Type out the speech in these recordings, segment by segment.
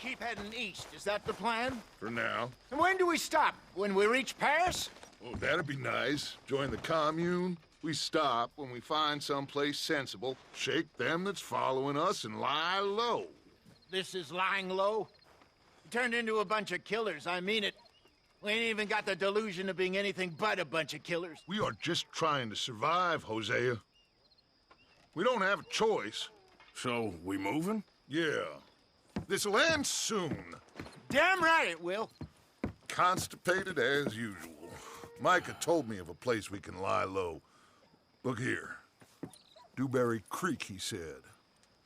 keep heading east. Is that the plan? For now. And when do we stop? When we reach Paris? Oh, that'd be nice. Join the commune. We stop when we find someplace sensible, shake them that's following us, and lie low. This is lying low? We turned into a bunch of killers, I mean it. We ain't even got the delusion of being anything but a bunch of killers. We are just trying to survive, Hosea. We don't have a choice. So, we moving? Yeah. This'll end soon. Damn right it will. Constipated as usual. Micah told me of a place we can lie low. Look here. Dewberry Creek, he said.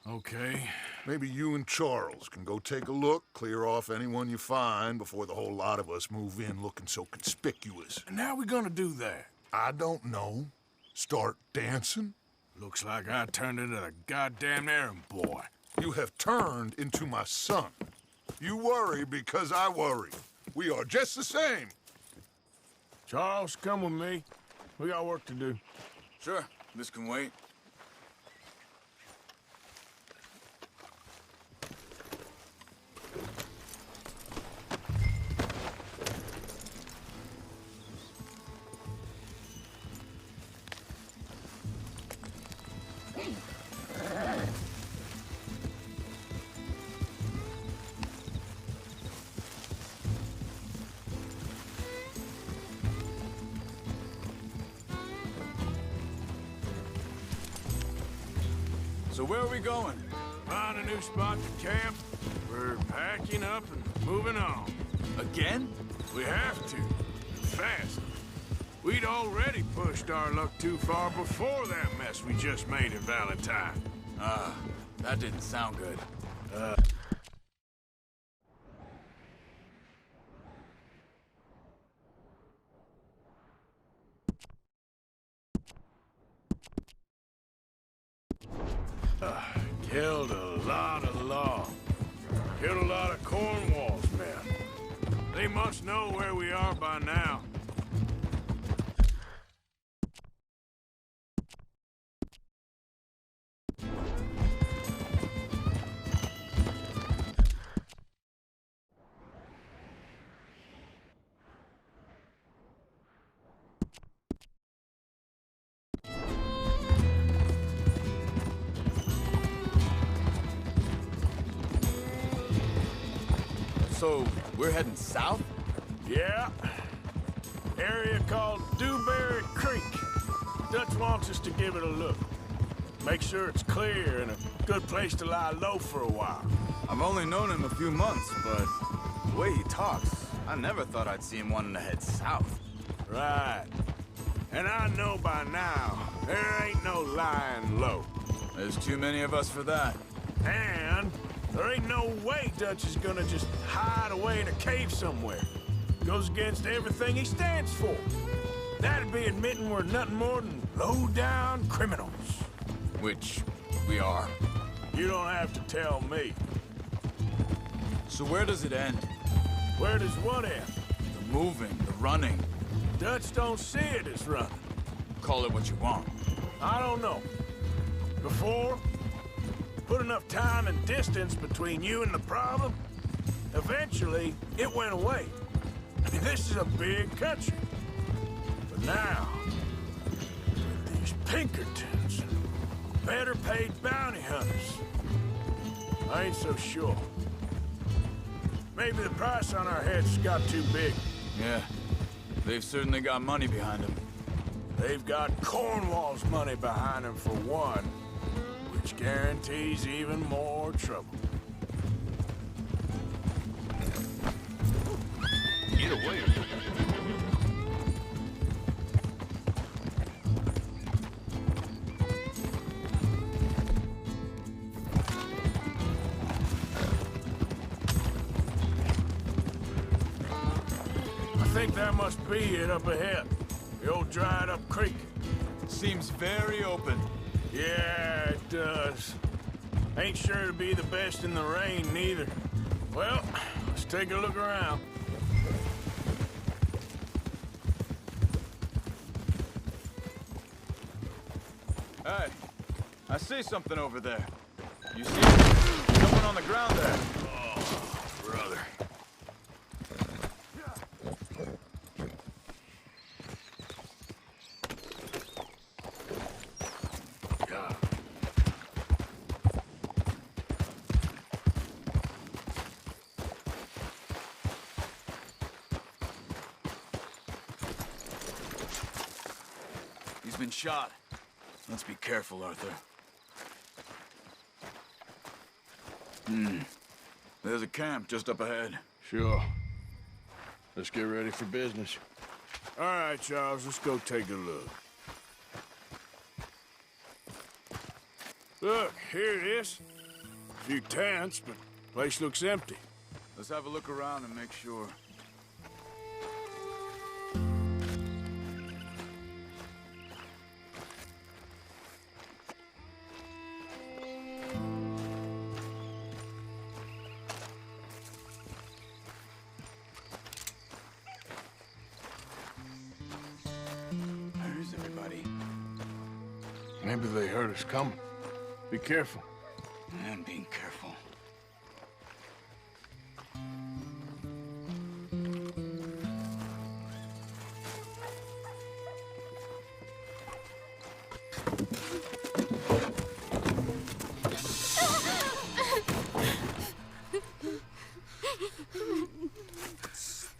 Okay. Maybe you and Charles can go take a look, clear off anyone you find before the whole lot of us move in looking so conspicuous. And how we gonna do that? I don't know. Start dancing? Looks like I turned into the goddamn errand boy. You have turned into my son. You worry because I worry. We are just the same. Charles, come with me. We got work to do. Sure, this can wait. So where are we going? Find a new spot to camp. We're packing up and moving on. Again? We have to. Fast. We'd already pushed our luck too far before that mess we just made in Valentine. That didn't sound good. Killed a lot of law. Killed a lot of Cornwall's men. They must know where we are by now. So, we're heading south? Yeah. Area called Dewberry Creek. Dutch wants us to give it a look. Make sure it's clear and a good place to lie low for a while. I've only known him a few months, but the way he talks, I never thought I'd see him wanting to head south. Right. And I know by now, there ain't no lying low. There's too many of us for that. And there ain't no way Dutch is gonna just hide away in a cave somewhere. Goes against everything he stands for. That'd be admitting we're nothing more than low-down criminals. Which we are. You don't have to tell me. So where does it end? Where does what end? The moving, the running. Dutch don't see it as running. Call it what you want. I don't know. Before, put enough time and distance between you and the problem, eventually it went away. I mean, this is a big country. But now, with these Pinkertons and better paid bounty hunters, I ain't so sure. Maybe the price on our heads got too big. Yeah, they've certainly got money behind them. They've got Cornwall's money behind them for one, which guarantees even more trouble. Get away. I think that must be it up ahead. The old dried-up creek. Seems very open. Yeah, it does. Ain't sure to be the best in the rain, neither. Well, let's take a look around. Hey, I see something over there. You see it? Someone on the ground there. brother. Yeah. He's been shot. Let's be careful, Arthur. There's a camp just up ahead. Sure. Let's get ready for business. All right, Charles, let's go take a look. Look, here it is. A few tents, but the place looks empty. Let's have a look around and make sure. Where's everybody? Maybe they heard us coming. Be careful. I'm being careful.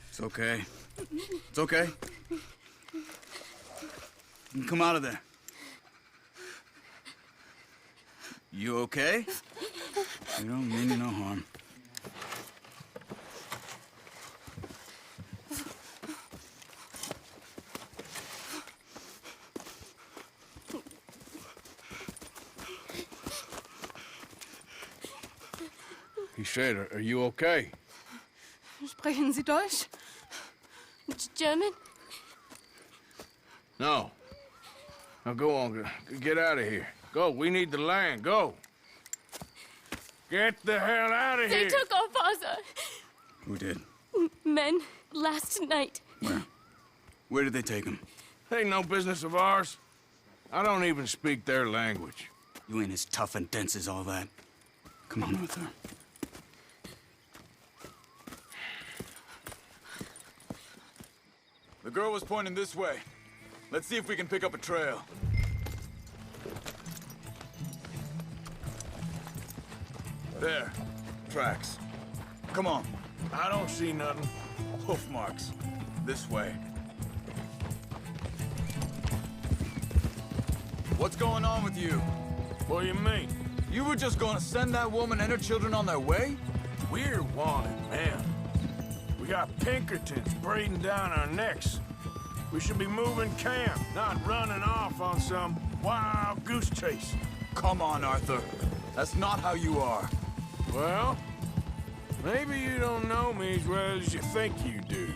It's okay. It's okay. You can come out of there. You okay? You don't mean you no harm. He said, are you okay? Sprechen Sie Deutsch? German? No. Now go on, get out of here. Go, we need the land, go. Get the hell out of They here! took our father. Who did? Men, last night. Where? Where did they take him? Ain't no business of ours. I don't even speak their language. You ain't as tough and dense as all that. Come on, Arthur. The girl was pointing this way. Let's see if we can pick up a trail. There. Tracks. Come on. I don't see nothing. Hoof marks. This way. What's going on with you? What do you mean? You were just gonna send that woman and her children on their way? We're wanted, man. We got Pinkertons breathing down our necks. We should be moving camp, not running off on some wild goose chase. Come on, Arthur. That's not how you are. Well, maybe you don't know me as well as you think you do.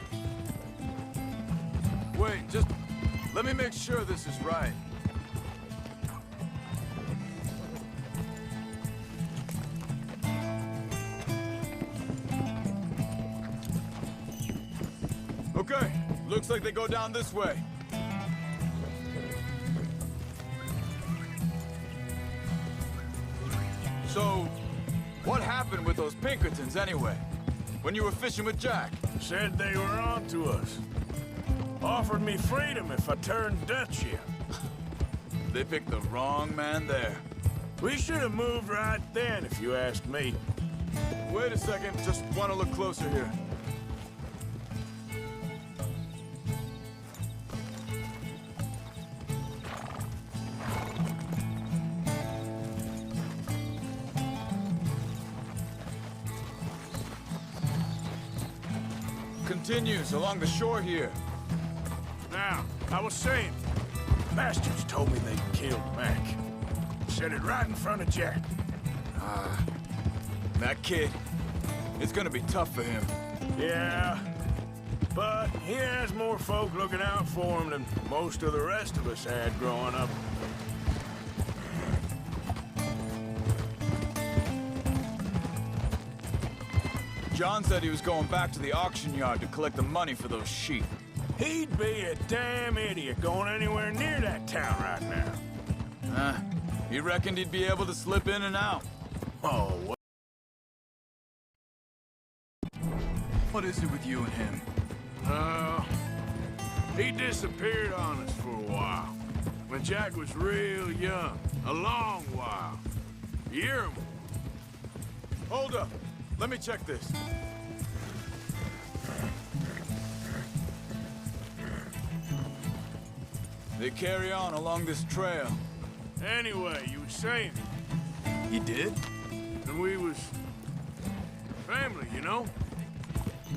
Wait, just let me make sure this is right. Okay, looks like they go down this way. So, what happened with those Pinkertons anyway? When you were fishing with Jack? Said they were on to us. Offered me freedom if I turned Dutch yet. They picked the wrong man there. We should have moved right then, if you asked me. Wait a second, just want to look closer here. Continues along the shore here. Now, I was saying, bastards told me they'd killed Mac. Said it right in front of Jack. That kid, it's gonna be tough for him. Yeah, but he has more folk looking out for him than most of the rest of us had growing up. John said he was going back to the auction yard to collect the money for those sheep. He'd be a damn idiot going anywhere near that town right now. He reckoned he'd be able to slip in and out. Oh, What is it with you and him? He disappeared on us for a while. When Jack was real young. A long while. You hear him? Hold up. Let me check this. They carry on along this trail. Anyway, you were saying, He did? and we was family, you know?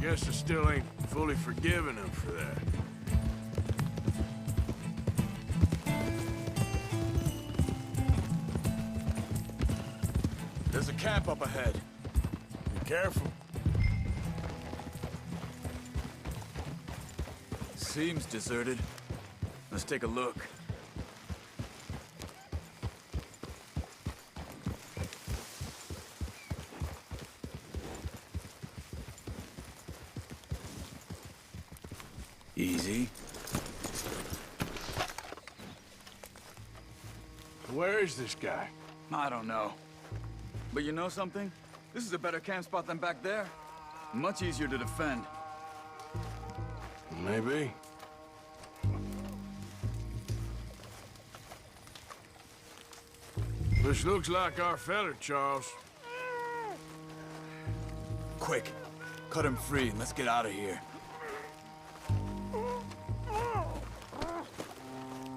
Guess I still ain't fully forgiven him for that. There's a camp up ahead. Be careful. Seems deserted. Let's take a look. Easy. Where is this guy? I don't know. But you know something? This is a better camp spot than back there. Much easier to defend. Maybe. This looks like our feller, Charles. Quick, cut him free and let's get out of here.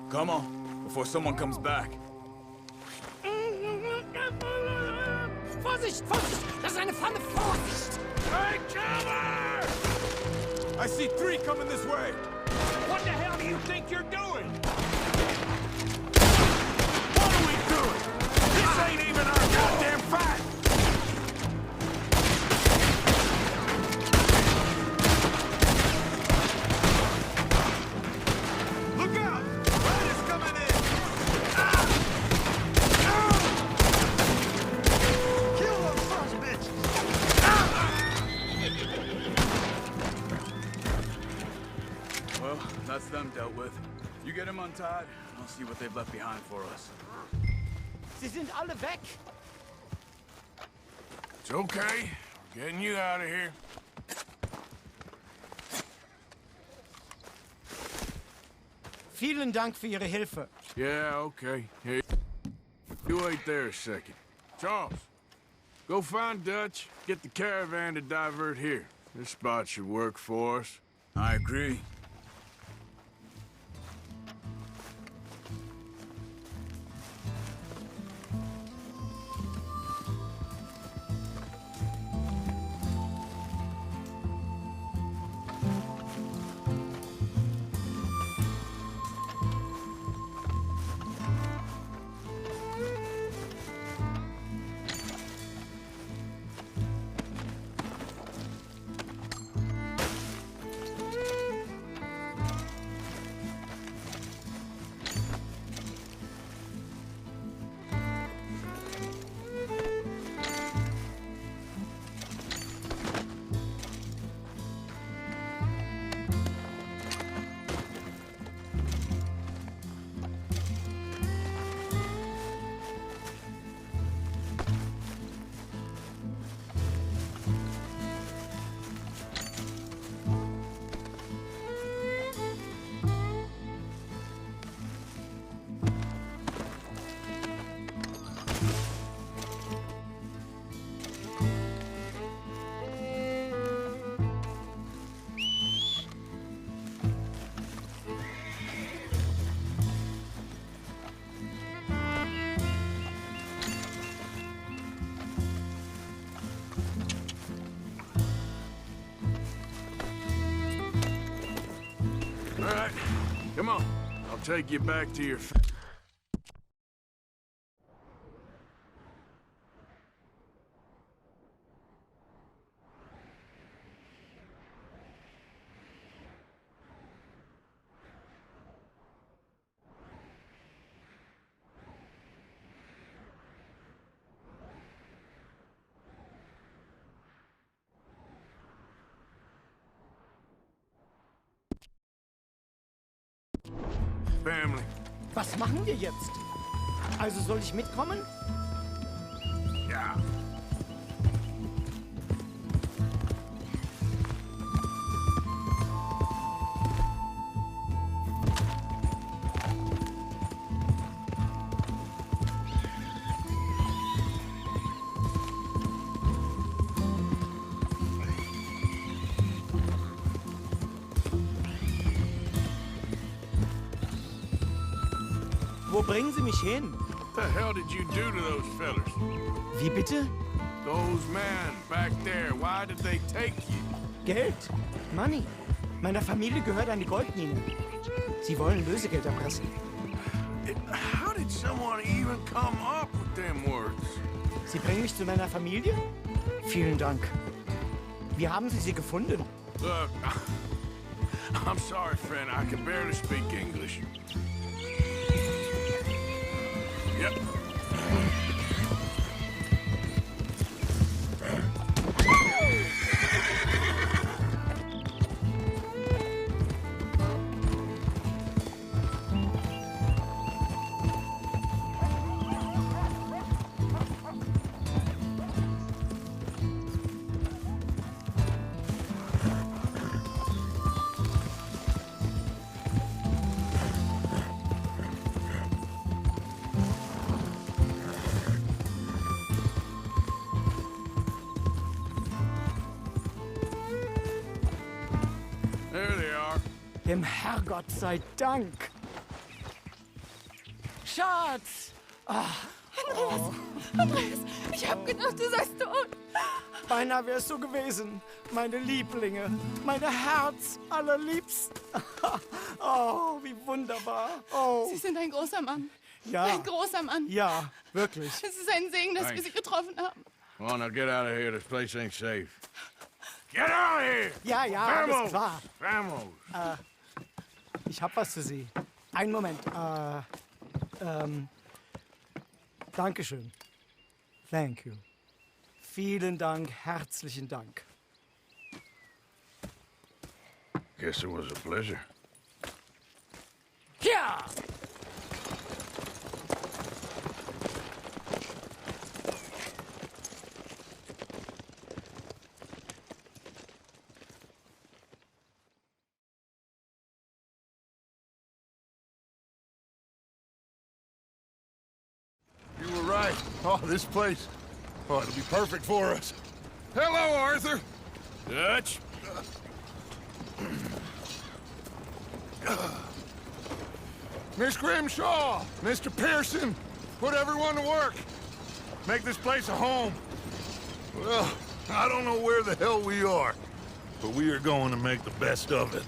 Come on, before someone comes back. Vorsicht, Vorsicht! Das ist eine Pfanne! Vorsicht! Take cover! I see 3 coming this way. What the hell do you think you're doing? What are we doing? This ain't even our goddamn fight! Look out! Riders coming in! Kill those sons of bitches! Well, that's them dealt with. You get them untied, and I'll see what they've left behind for us. Sie sind alle weg! It's okay. We're getting you out of here. Vielen Dank für Ihre Hilfe. Yeah, okay. Hey, you wait there a second. Charles, go find Dutch. Get the caravan to divert here. This spot should work for us. I agree. All right, come on. I'll take you back to your... family. Was machen wir jetzt? Also soll ich mitkommen? Ja. Wo bringen Sie mich hin? What the hell did you do to those fellers? Wie bitte? Those men back there, why did they take you? Geld. Money. Meiner Familie gehört eine Goldmine. Sie wollen Lösegeld erpressen. How did someone even come up with them words? Sie bringen mich zu meiner Familie? Vielen Dank. Wie haben Sie sie gefunden? Look, I'm sorry, friend. I can barely speak English. Yep. There they are. Dem Herrgott sei Dank. Schatz! Andreas, ich hab gedacht, du seist tot. Beinahe wär's so gewesen. Meine Lieblinge. Meine Herz allerliebsten. Oh, wie wunderbar. Oh, Sie sind ein großer Mann. ja. Ein großer Mann. Ja, wirklich. Es ist ein Segen, dass wir Thanks. Sie getroffen haben. Come on, now get out of here. This place ain't safe. Get out of here! Ja, ja, alles Vamos! klar. Vamos! Ich hab was für Sie. Einen Moment. Dankeschön. Thank you. Vielen Dank, herzlichen Dank. Guess it was a pleasure. Ja! You were right. Oh, this place. Oh, it'll be perfect for us. Hello, Arthur. Dutch? Miss Grimshaw, Mr. Pearson, put everyone to work. Make this place a home. Well, I don't know where the hell we are, but we are going to make the best of it.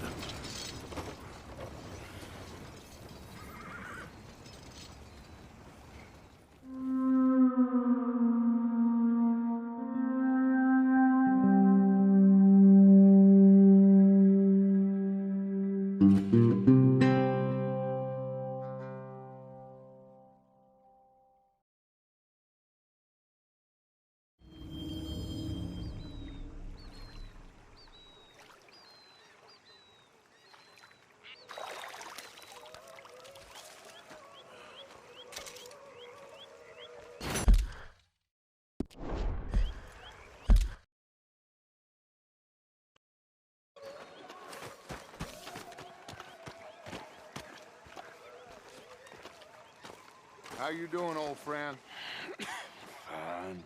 How you doing, old friend? Fine.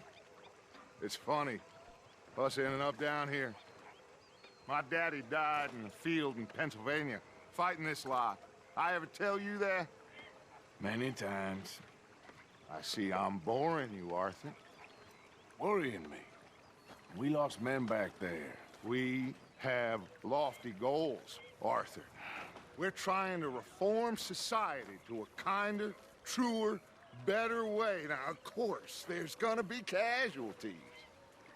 It's funny, us ending up down here. My daddy died in the field in Pennsylvania, fighting this lot. I ever tell you that? Many times. I see I'm boring you, Arthur. Worrying me. We lost men back there. We have lofty goals, Arthur. We're trying to reform society to a kinder, truer, better way. Now, of course, there's gonna be casualties.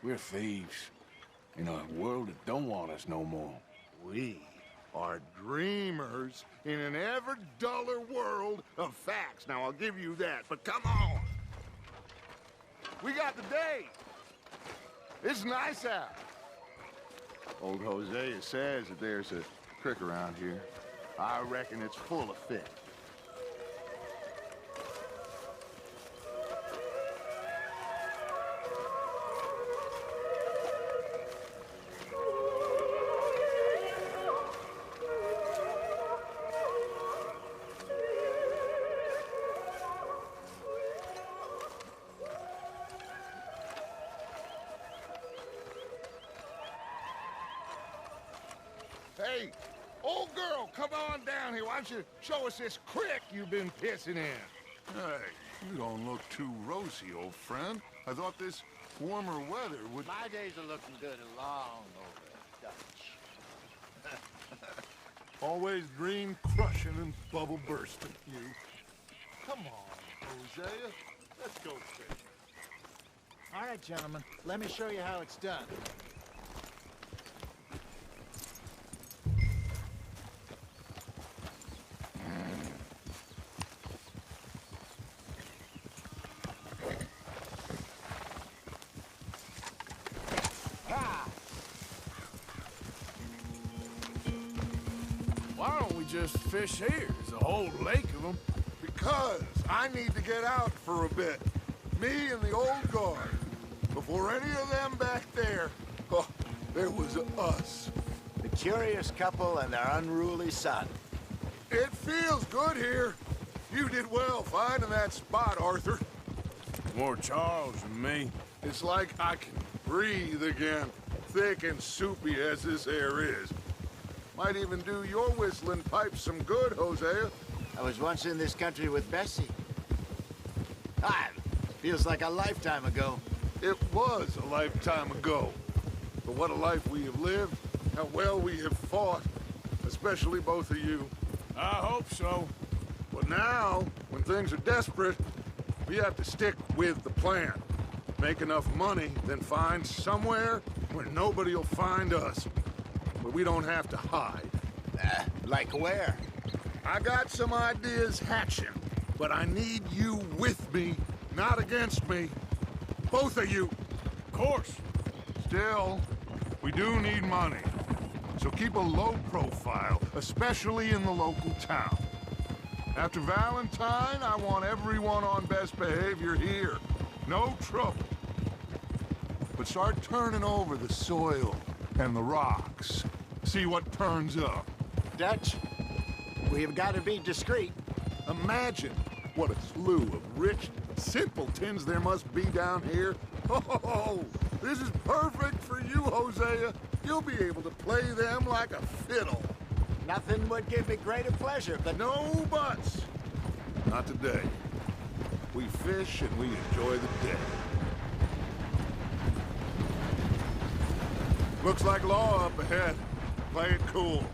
We're thieves. In a world that don't want us no more. We are dreamers in an ever duller world of facts. Now, I'll give you that, but come on. We got the day. It's nice out. Old Hosea says that there's a creek around here. I reckon it's full of fish. Hey, Old girl, come on down here. Why don't you show us this creek you've been pissing in? Hey, you don't look too rosy, old friend. I thought this warmer weather would... My days are looking good along over, Dutch. Always dream crushing and bubble bursting, you. Come on, Hosea. Let's go fishing. All right, gentlemen, let me show you how it's done. Why don't we just fish here? There's a whole lake of them. Because I need to get out for a bit. Me and the old guard. Before any of them back there, oh, there was us. The curious couple and their unruly son. It feels good here. You did well finding that spot, Arthur. More Charles than me. It's like I can breathe again, thick and soupy as this air is. Might even do your whistling pipes some good, Hosea. I was once in this country with Bessie. Feels like a lifetime ago. It was a lifetime ago. But what a life we have lived, how well we have fought, especially both of you. I hope so. But now, when things are desperate, we have to stick with the plan. Make enough money, then find somewhere where nobody will find us. Where we don't have to hide. Like where? I got some ideas hatching, but I need you with me, not against me. Both of you. Of course. Still, we do need money. So keep a low profile, especially in the local town. After Valentine, I want everyone on best behavior here. No trouble. But start turning over the soil and the rocks. See what turns up. Dutch, we've got to be discreet. Imagine what a slew of rich simpletons there must be down here. Oh, this is perfect for you, Hosea. You'll be able to play them like a fiddle. Nothing would give me greater pleasure, but No buts. Not today. We fish and we enjoy the day. Looks like law up ahead. Play it cool.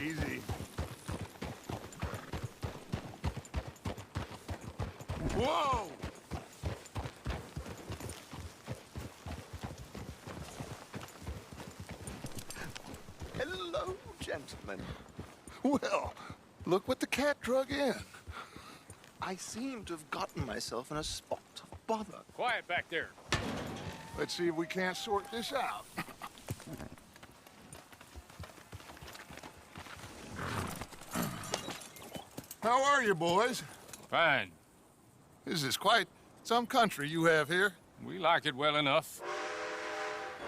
Easy. Whoa! Hello, gentlemen. Well, look what the cat drug in. I seem to have gotten myself in a spot of bother. Quiet back there. Let's see if we can't sort this out. How are you, boys? Fine. This is quite some country you have here. We like it well enough.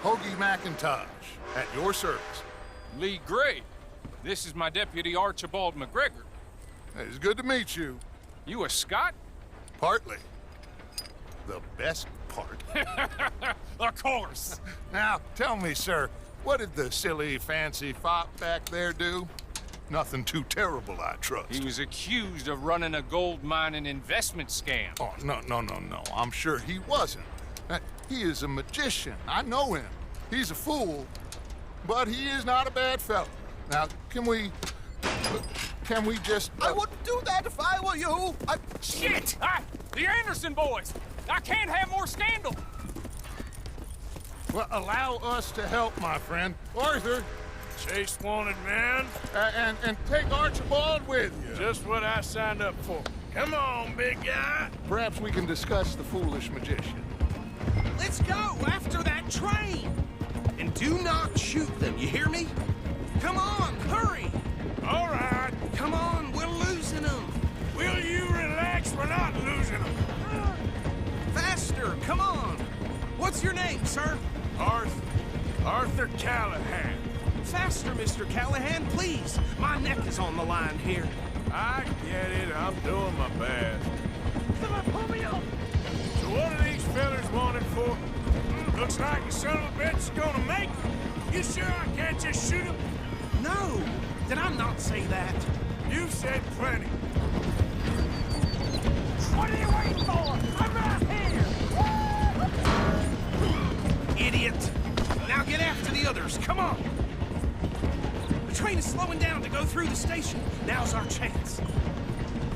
Hoagie McIntosh, at your service. Lee Gray. This is my deputy Archibald McGregor. It's good to meet you. You a Scot? Partly. The best part. Of course. Now, tell me, sir, what did the silly, fancy fop back there do? Nothing too terrible, I trust. He was accused of running a gold mining investment scam. Oh, no. I'm sure he wasn't. He is a magician. I know him. He's a fool, but he is not a bad fellow. Now, can we just... I wouldn't do that if I were you. Shit! The Anderson boys! I can't have more scandal! Well, allow us to help, my friend. Arthur, Chase wanted man. and take Archibald with you. Just what I signed up for. Come on, big guy. Perhaps we can discuss the foolish magician. Let's go after that train! And do not shoot them, you hear me? Come on, hurry! All right. Come on, we're losing them! Will you relax? We're not losing them. Faster, come on! What's your name, sir? Arthur Callahan. Faster, Mr. Callahan, please! My neck is on the line here. I get it. I'm doing my best. So what are these fellas wanted for? Looks like your son of a bitch is gonna make it. You sure I can't just shoot him? No! Did I not say that? You said plenty. What are you waiting for? I'm right here! Idiot! Now get after the others, come on! The train is slowing down to go through the station. Now's our chance.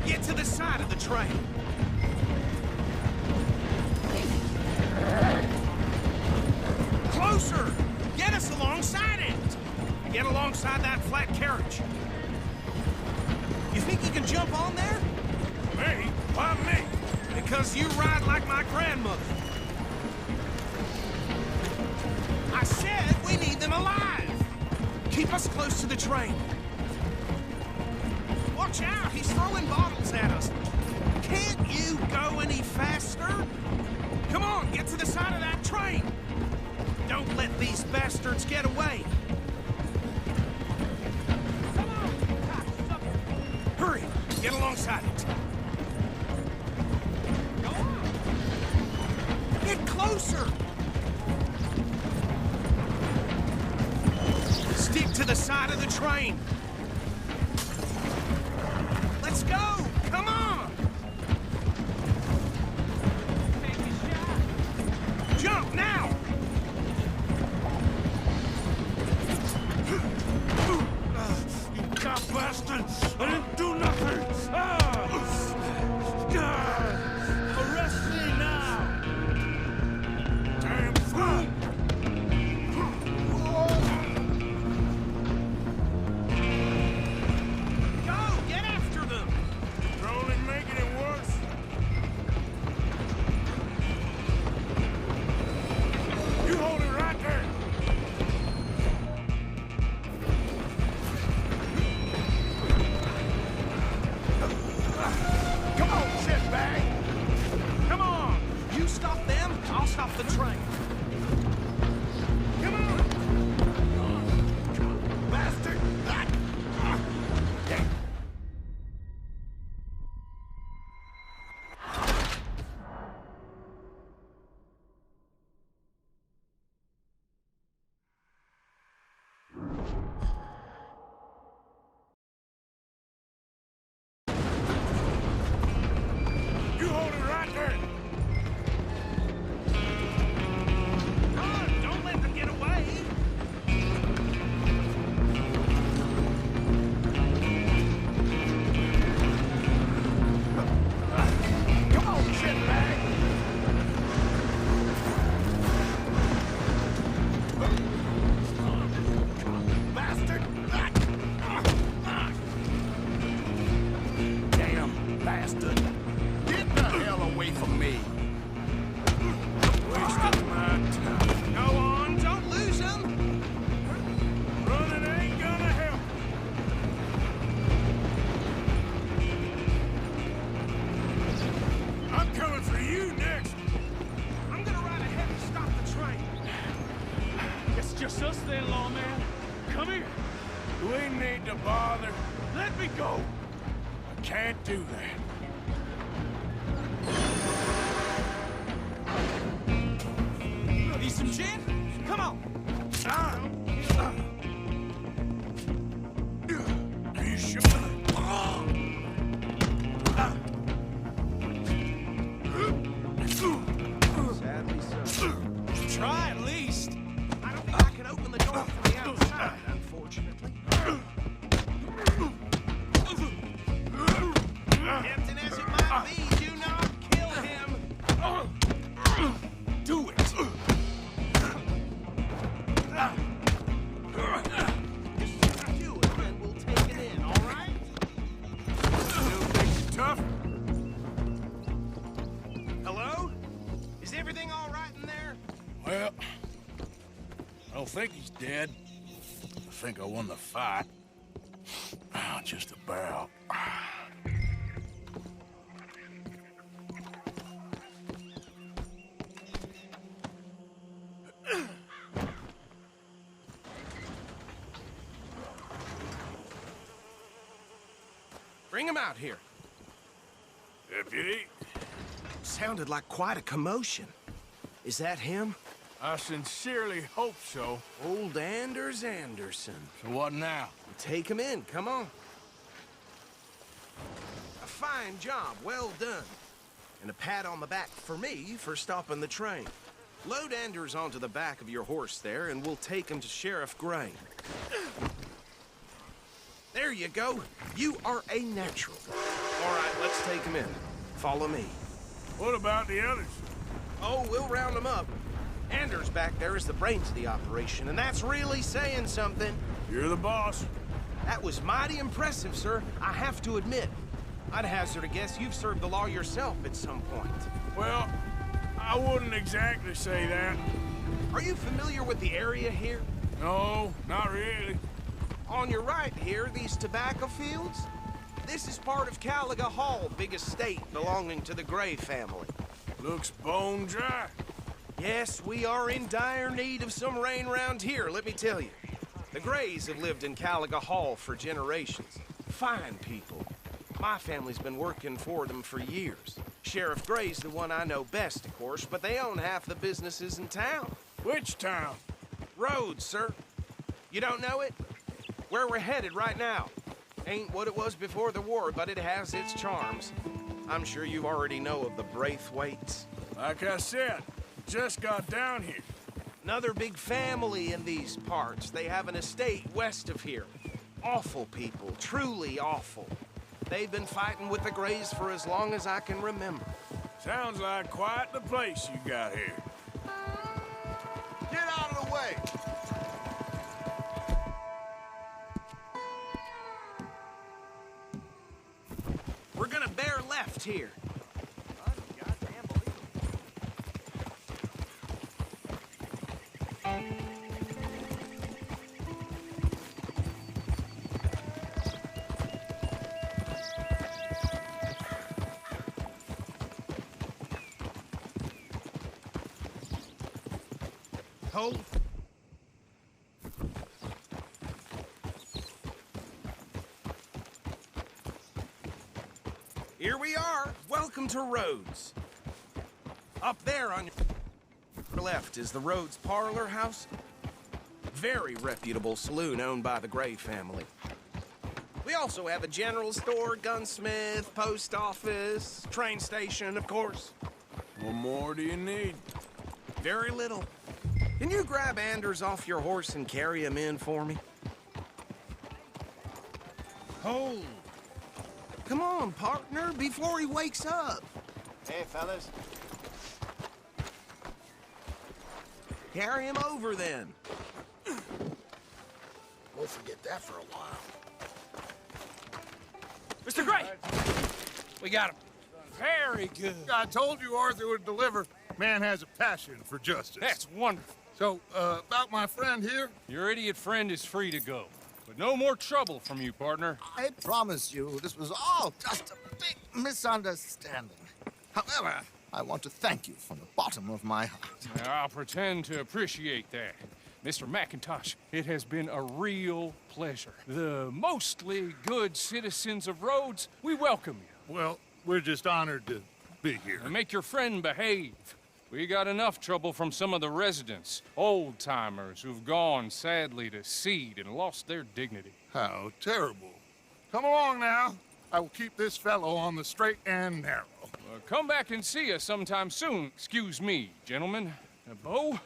Get to the side of the train. Closer! Get us alongside it! Get alongside that flat carriage. You think you can jump on there? Me? Why me? Because you ride like my grandmother. I said we need them alive. Keep us close to the train. Watch out, he's throwing bottles at us. Can't you go any faster? Come on, get to the side of that train. Don't let these bastards get away. Come on, cocksucker. Hurry, get alongside it. Go on. Get closer. Stick to the side of the train. Let's go! Come on! Take a shot. Jump now! You cop bastard! I didn't do nothing! Arrest me now! Damn fool! Go! Get after them! You're only making it worse. You hold it right there. Come on, shitbag! Come on! You stop them, I'll stop the train. Come on! Bastard! You hold it right there. Come on, don't let them get away! Come on, shitbag! Bastard! Damn bastard. Get the hell away from me. Wasting my time. Go on, don't lose them! Running ain't gonna help. I'm coming for you next. I'm gonna ride ahead and stop the train. It's just us then, lawman. Come here. We need to bother. Let me go. I can't do that. Need some gin? Come on! Are you sure? Sadly so. Try at least. I don't think I can open the door from the outside, unfortunately. Tempting as it might be, do not kill him. Do it. Just do it, and we'll take it in, all right? Still think you're tough? Hello? Is everything all right in there? Well, I don't think he's dead. I think I won the fight. Just about. Bring him out here. Deputy? Sounded like quite a commotion. Is that him? I sincerely hope so. Old Anders Anderson. So what now? Take him in, come on. A fine job, well done. And a pat on the back for me for stopping the train. Load Anders onto the back of your horse there, and we'll take him to Sheriff Gray. There you go. You are a natural. All right, let's take him in. Follow me. What about the others? Oh, we'll round them up. Anders back there is the brains of the operation, and that's really saying something. You're the boss. That was mighty impressive, sir. I have to admit. I'd hazard a guess you've served the law yourself at some point. Well, I wouldn't exactly say that. Are you familiar with the area here? No, not really. On your right here, these tobacco fields? This is part of Caliga Hall, big estate belonging to the Gray family. Looks bone dry. Yes, we are in dire need of some rain round here, let me tell you. The Grays have lived in Caliga Hall for generations. Fine people. My family's been working for them for years. Sheriff Gray's the one I know best, of course, but they own half the businesses in town. Which town? Rhodes, sir. You don't know it? Where we're headed right now. Ain't what it was before the war, but it has its charms. I'm sure you already know of the Braithwaites. Like I said, just got down here. Another big family in these parts. They have an estate west of here. Awful people, truly awful. They've been fighting with the Grays for as long as I can remember. Sounds like quite the place you got here. Get out of the way! We're gonna bear left here. Hold. Here we are. Welcome to Rhodes. Up there on your left is the Rhodes Parlor House. Very reputable saloon owned by the Gray family. We also have a general store, gunsmith, post office, train station, of course. What more do you need? Very little. Can you grab Anders off your horse and carry him in for me? Hold. Come on, partner, before he wakes up. Hey, fellas. Carry him over, then. We'll forget that for a while. Mr. Gray! We got him. Very good. I told you Arthur would deliver. Man has a passion for justice. That's wonderful. So, about my friend here? Your idiot friend is free to go. But no more trouble from you, partner. I promise you, this was all just a big misunderstanding. However, I want to thank you from the bottom of my heart. I'll pretend to appreciate that. Mr. McIntosh, it has been a real pleasure. The mostly good citizens of Rhodes, we welcome you. Well, we're just honored to be here. And make your friend behave. We got enough trouble from some of the residents, old-timers who've gone, sadly, to seed and lost their dignity. How terrible. Come along now. I will keep this fellow on the straight and narrow. Come back and see us sometime soon. Excuse me, gentlemen. Bo,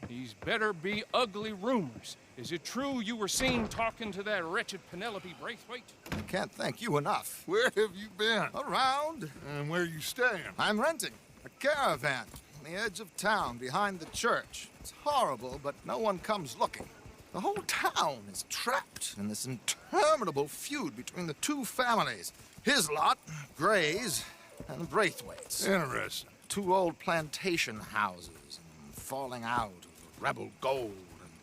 these better be ugly rumors. Is it true you were seen talking to that wretched Penelope Braithwaite? I can't thank you enough. Where have you been? Around. And where you staying? I'm renting a caravan on the edge of town behind the church. It's horrible, but no one comes looking. The whole town is trapped in this interminable feud between the two families. His lot, Gray's, and the Braithwaites. Interesting. Two old plantation houses, and falling out of rebel gold,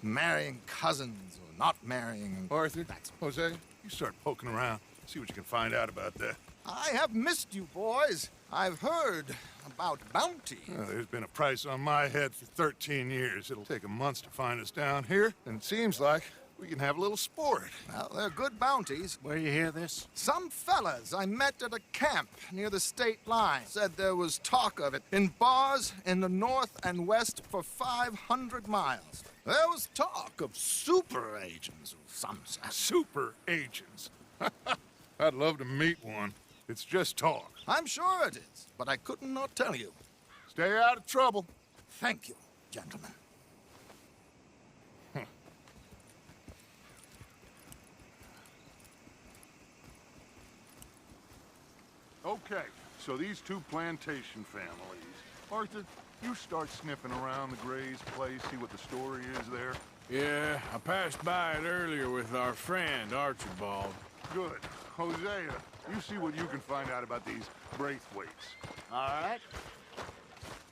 and marrying cousins or not marrying. Arthur, Jose, you start poking around. See what you can find out about that. I have missed you, boys. I've heard about bounty. Well, there's been a price on my head for 13 years. It'll take a month to find us down here, and it seems like We can have a little sport. Well, they're good bounties. Where you hear this? Some fellas I met at a camp near the state line said there was talk of it in bars in the north and west for 500 miles. There was talk of super agents of some sort. Super agents. I'd love to meet one. It's just talk. I'm sure it is, but I couldn't not tell you. Stay out of trouble. Thank you, gentlemen. Okay, so these two plantation families. Arthur, you start sniffing around the Gray's place, see what the story is there. Yeah, I passed by it earlier with our friend, Archibald. Good. Hosea, you see what you can find out about these Braithwaites. All right.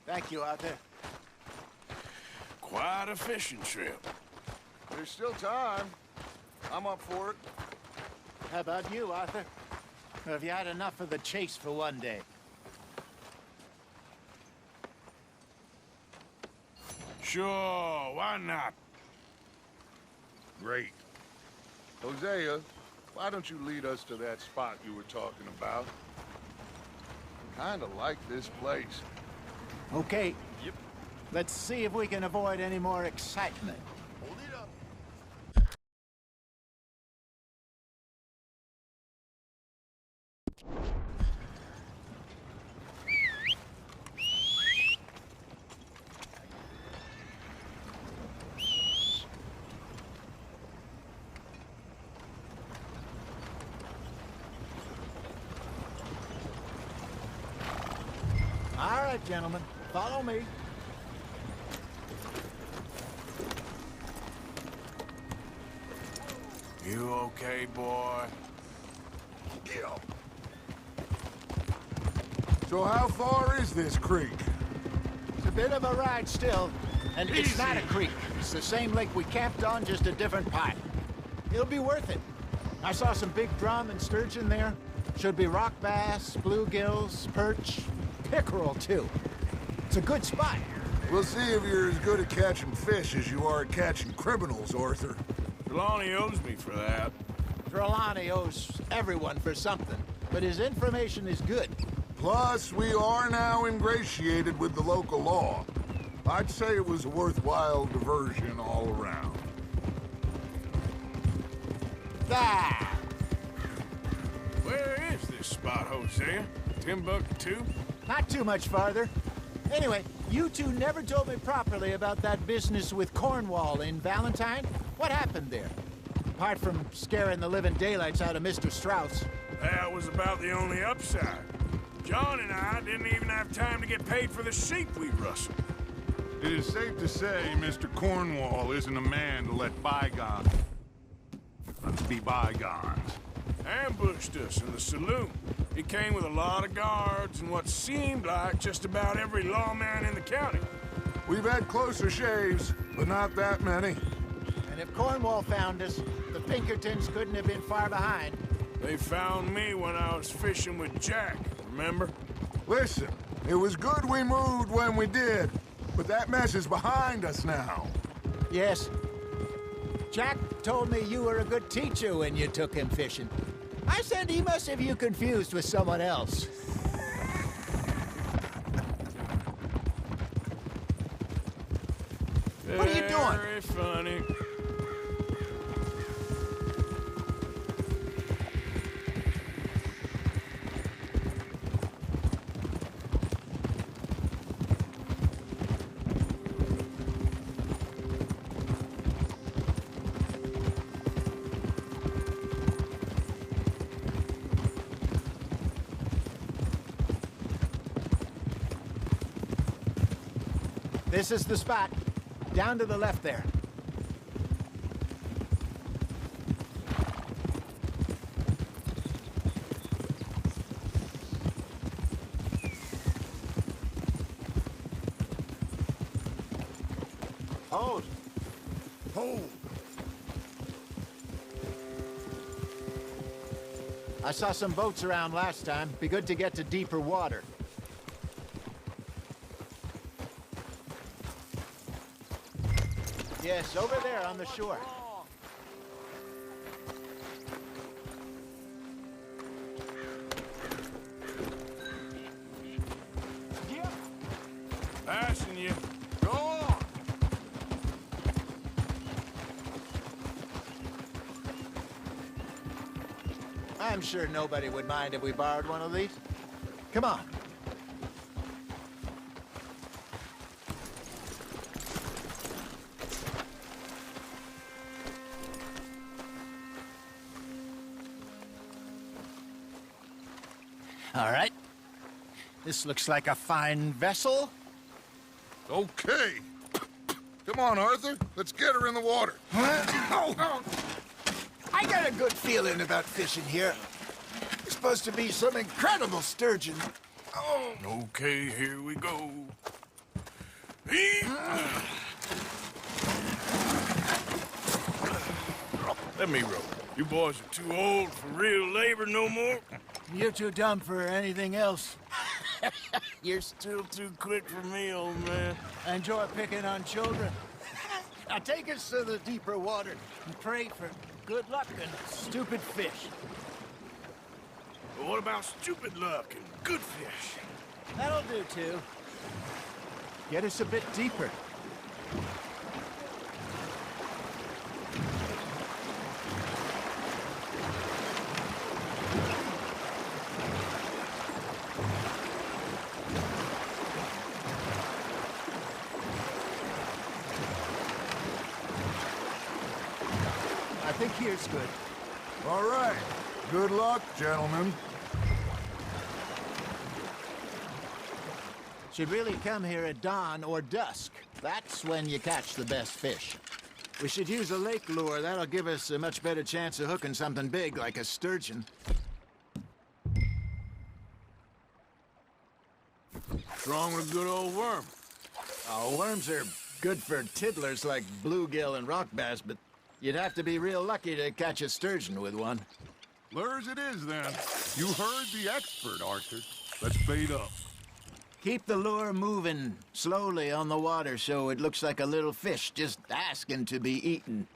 Thank you, Arthur. Quite a fishing trip. There's still time. I'm up for it. How about you, Arthur? Or have you had enough of the chase for one day? Sure, why not? Great. Hosea, why don't you lead us to that spot you were talking about? I kinda like this place. Okay. Yep. Let's see if we can avoid any more excitement. Hold it up. All right, gentlemen. Follow me. You okay, boy? So how far is this creek? It's a bit of a ride still, and it's not a creek. It's the same lake we camped on, just a different part. It'll be worth it. I saw some big drum and sturgeon there. Should be rock bass, bluegills, perch, pickerel, too. It's a good spot. We'll see if you're as good at catching fish as you are at catching criminals, Arthur. Trelawney owes me for that. Trelawney owes everyone for something, but his information is good. Plus, we are now ingratiated with the local law. I'd say it was a worthwhile diversion all around. Ah! Where is this spot, Hosea? Timbuktu? Not too much farther. Anyway, you two never told me properly about that business with Cornwall in Valentine. What happened there? Apart from scaring the living daylights out of Mr. Strauss. That was about the only upside. John and I didn't even have time to get paid for the sheep we rustled. It is safe to say Mr. Cornwall isn't a man to let bygones be bygones. Ambushed us in the saloon. He came with a lot of guards and what seemed like just about every lawman in the county. We've had closer shaves, but not that many. And if Cornwall found us, the Pinkertons couldn't have been far behind. They found me when I was fishing with Jack, remember? Listen, it was good we moved when we did, but that mess is behind us now. Yes. Jack told me you were a good teacher when you took him fishing. I said he must have you confused with someone else. What are you doing? Very funny. This is the spot. Down to the left there. Hold. Hold. I saw some boats around last time. Be good to get to deeper water. Yes, over there on the shore. I'm sure nobody would mind if we borrowed one of these. Come on. All right. This looks like a fine vessel. Okay. Come on, Arthur. Let's get her in the water. Oh. I got a good feeling about fishing here. It's supposed to be some incredible sturgeon. Oh. Okay, here we go. Let me row. You boys are too old for real labor no more. You're too dumb for anything else. You're still too quick for me, old man. I enjoy picking on children. Now take us to the deeper water and pray for good luck and stupid fish. But what about stupid luck and good fish? That'll do, too. Get us a bit deeper. I think here's good. All right. Good luck, gentlemen. Should really come here at dawn or dusk. That's when you catch the best fish. We should use a lake lure. That'll give us a much better chance of hooking something big like a sturgeon. What's wrong with a good old worm? Oh, worms are good for tiddlers like bluegill and rock bass, but you'd have to be real lucky to catch a sturgeon with one. Lures it is, then. You heard the expert, Arthur. Let's bait up. Keep the lure moving slowly on the water so it looks like a little fish just asking to be eaten.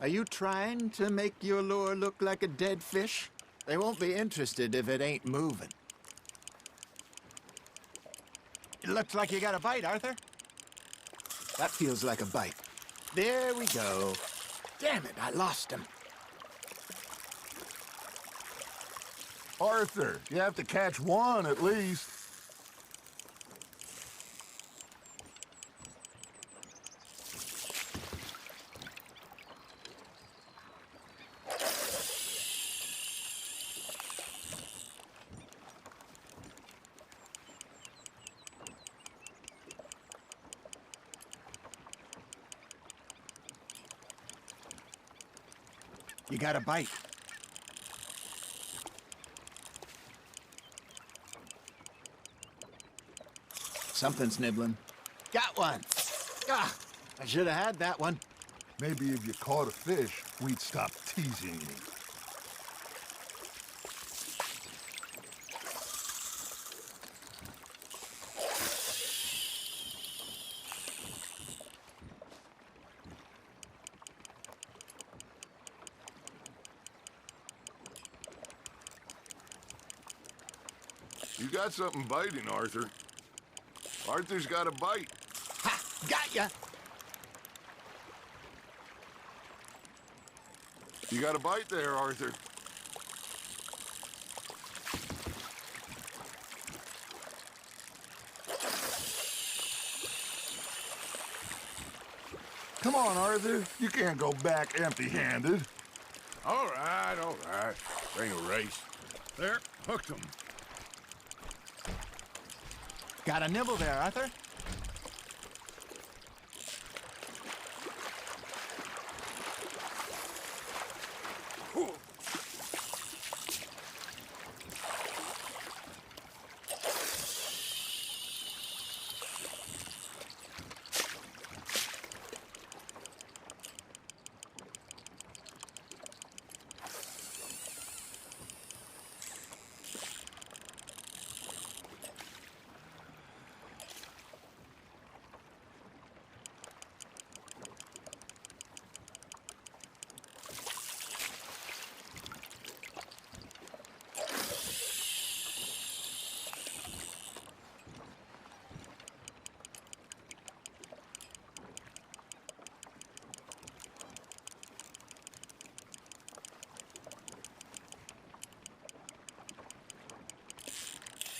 Are you trying to make your lure look like a dead fish? They won't be interested if it ain't moving. It looks like you got a bite, Arthur. That feels like a bite. There we go. Damn it, I lost him. Arthur, you have to catch one at least. You got a bite. Something's nibbling. Got one. Ah, I should have had that one. Maybe if you caught a fish, we'd stop teasing you. You got something biting, Arthur. Arthur's got a bite. Ha! Got ya! You got a bite there, Arthur. Come on, Arthur. You can't go back empty-handed. All right, all right. Ain't a race. There, hooked him. Got a nibble there, Arthur.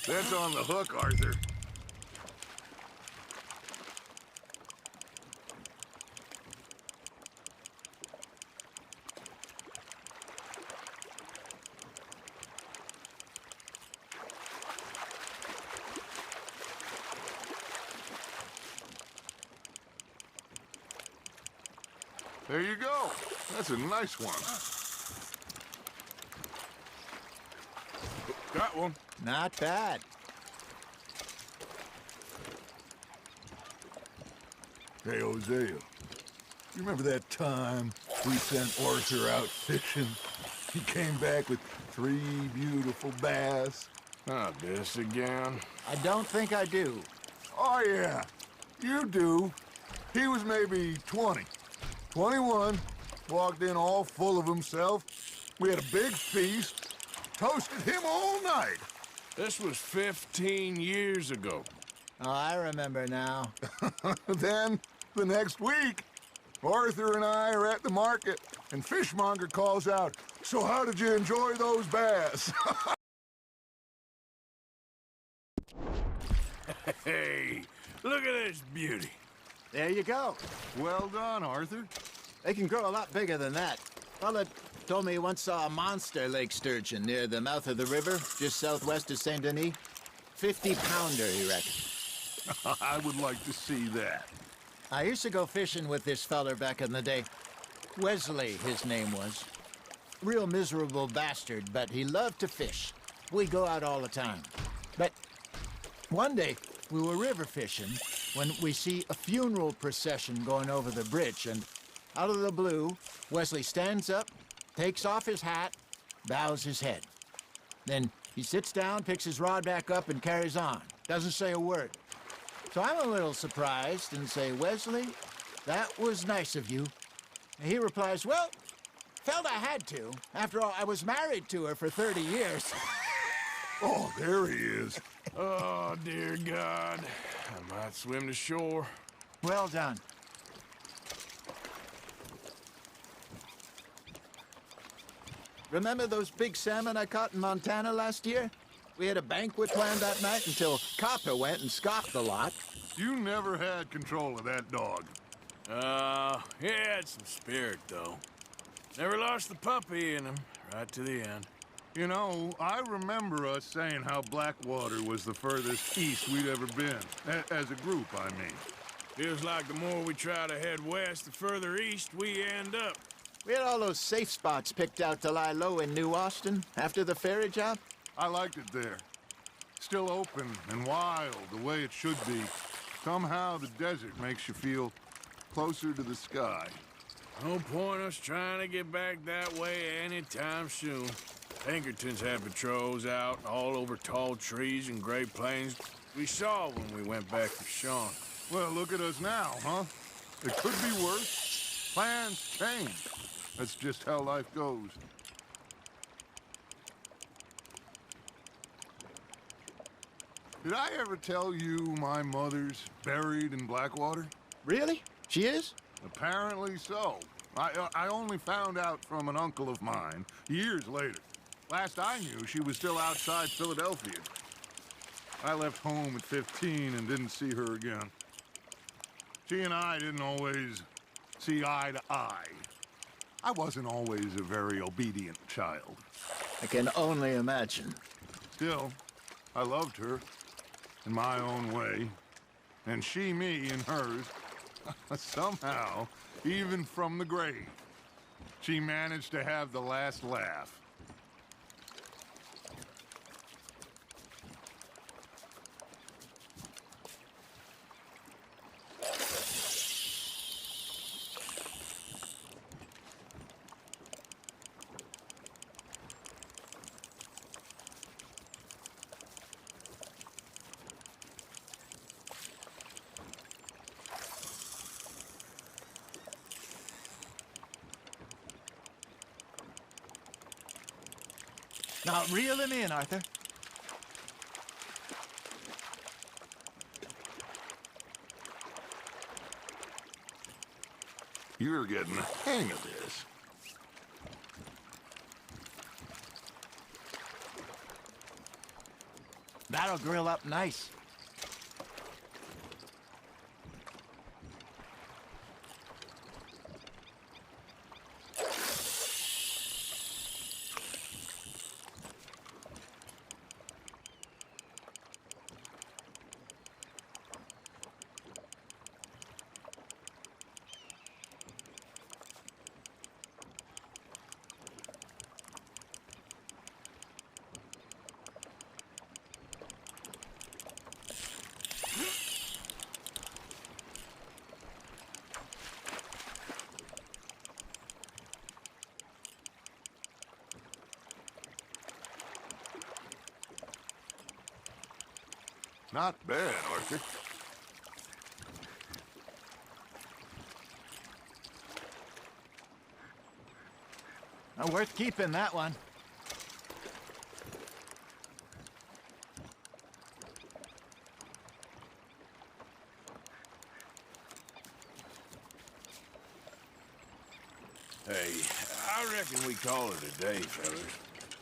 That's on the hook, Arthur. There you go. That's a nice one. Got one. Not bad. Hey, Hosea. You remember that time we sent Arthur out fishing? He came back with 3 beautiful bass. Not this again. I don't think I do. Oh, yeah. You do. He was maybe 20. 21. Walked in all full of himself. We had a big feast. Toasted him all night. This was 15 years ago. Oh, I remember now. Then, the next week, Arthur and I are at the market, and Fishmonger calls out, "So how did you enjoy those bass?" Hey, look at this beauty. There you go. Well done, Arthur. They can grow a lot bigger than that. Fella told me he once saw a monster lake sturgeon near the mouth of the river, just southwest of Saint Denis. 50-pounder, he reckoned. I would like to see that. I used to go fishing with this feller back in the day. Wesley, his name was. Real miserable bastard, but he loved to fish. We'd go out all the time. But one day, we were river fishing when we see a funeral procession going over the bridge, and out of the blue, Wesley stands up, takes off his hat, bows his head. Then he sits down, picks his rod back up, and carries on. Doesn't say a word. So I'm a little surprised and say, "Wesley, that was nice of you." And he replies, "Well, felt I had to. After all, I was married to her for 30 years. Oh, there he is. Oh, dear God. I might swim to shore. Well done. Remember those big salmon I caught in Montana last year? We had a banquet planned that night until Copper went and scoffed the lot. You never had control of that dog. He had some spirit, though. Never lost the puppy in him, right to the end. You know, I remember us saying how Blackwater was the furthest east we'd ever been. As a group, I mean. Feels like the more we try to head west, the further east we end up. We had all those safe spots picked out to lie low in New Austin after the ferry job. I liked it there. Still open and wild, the way it should be. Somehow the desert makes you feel closer to the sky. No point us trying to get back that way anytime soon. Pinkertons had patrols out all over tall trees and Great Plains. We saw when we went back to Sean. Well, look at us now, huh? It could be worse. Plans change. That's just how life goes. Did I ever tell you my mother's buried in Blackwater? Really? She is? Apparently so. I only found out from an uncle of mine years later. Last I knew, she was still outside Philadelphia. I left home at 15 and didn't see her again. She and I didn't always see eye to eye. I wasn't always a very obedient child. I can only imagine. Still, I loved her in my own way, and she me in hers. Somehow, even from the grave, she managed to have the last laugh. Now, reel him in, Arthur. You're getting the hang of this. That'll grill up nice. Not bad, Arthur. Worth keeping, that one. Hey, I reckon we call it a day, fellas.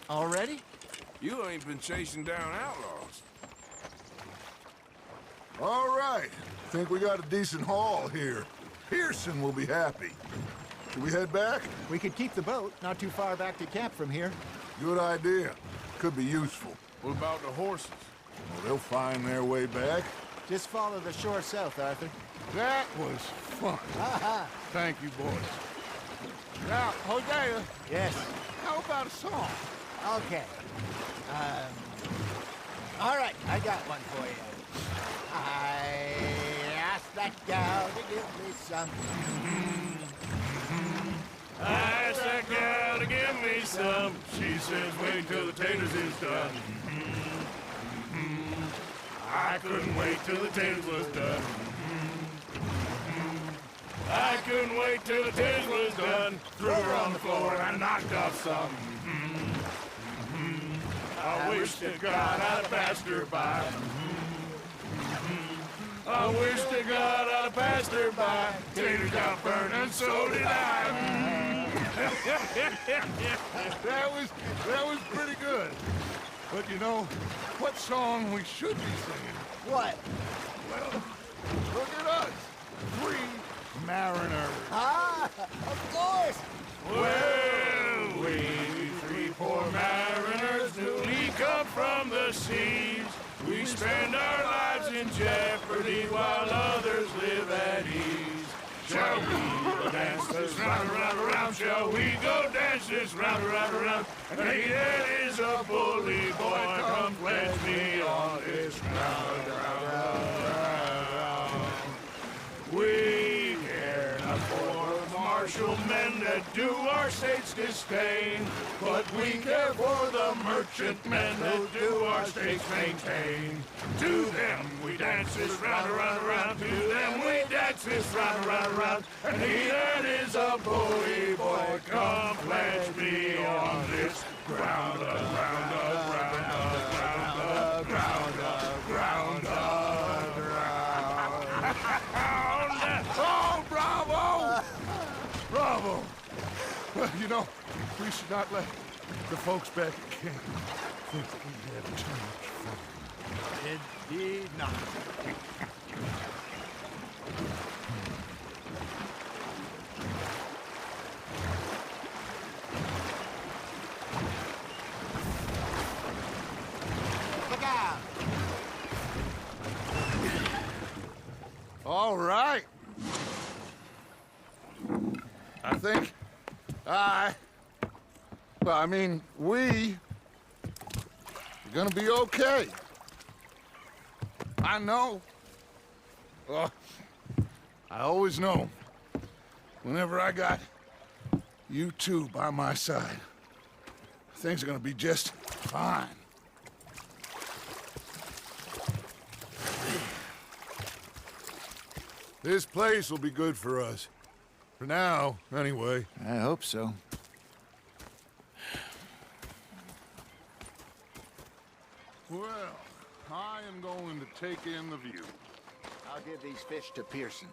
Already? You ain't been chasing down outlaws. All right. Think we got a decent haul here. Pearson will be happy. Should we head back? We could keep the boat, not too far back to camp from here. Good idea. Could be useful. What about the horses? Well, they'll find their way back. Just follow the shore south, Arthur. That was fun. Thank you, boys. Now, Hosea, Yes. how about a song? Okay. All right, I got one for you. I asked that gal to give me some. I asked that gal to give me some. She says, wait till the taters is done. I couldn't wait till the taters was done. I couldn't wait till the taters was done. Threw her on the floor and I knocked off some. I wish to God I'd passed her by. I wish to God I'd passed her by. Taters got burned and so did I. That was pretty good. But you know, what song we should be singing? What? Well, look at us. 3 mariners. Ah, of course. Well, we 3 poor mariners, we come from the seas. We spend our lives in jeopardy while others live at ease. Shall we dance this round, round, round? Shall we go dance this round, round, round? And he that is a bully boy, come pledge me on this round, round, round. We care not for the martial men that do our state's disdain, but we care for the merchant men that do our state's maintain. To them we dance this round, round, round. To them we dance this round, round, round. And he that is a bully boy, come pledge me on this ground up, ground up, ground up, ground up, ground up, ground up, ground. Oh, bravo! Bravo! Well, you know, we should not let the folks back at camp think that we had too much fun. Indeed not. Look out! All right. I think we are gonna be okay. I know. I always know. Whenever I got you two by my side, things are gonna be just fine. This place will be good for us. For now, anyway. I hope so. Well, I am going to take in the view. I'll give these fish to Pearson.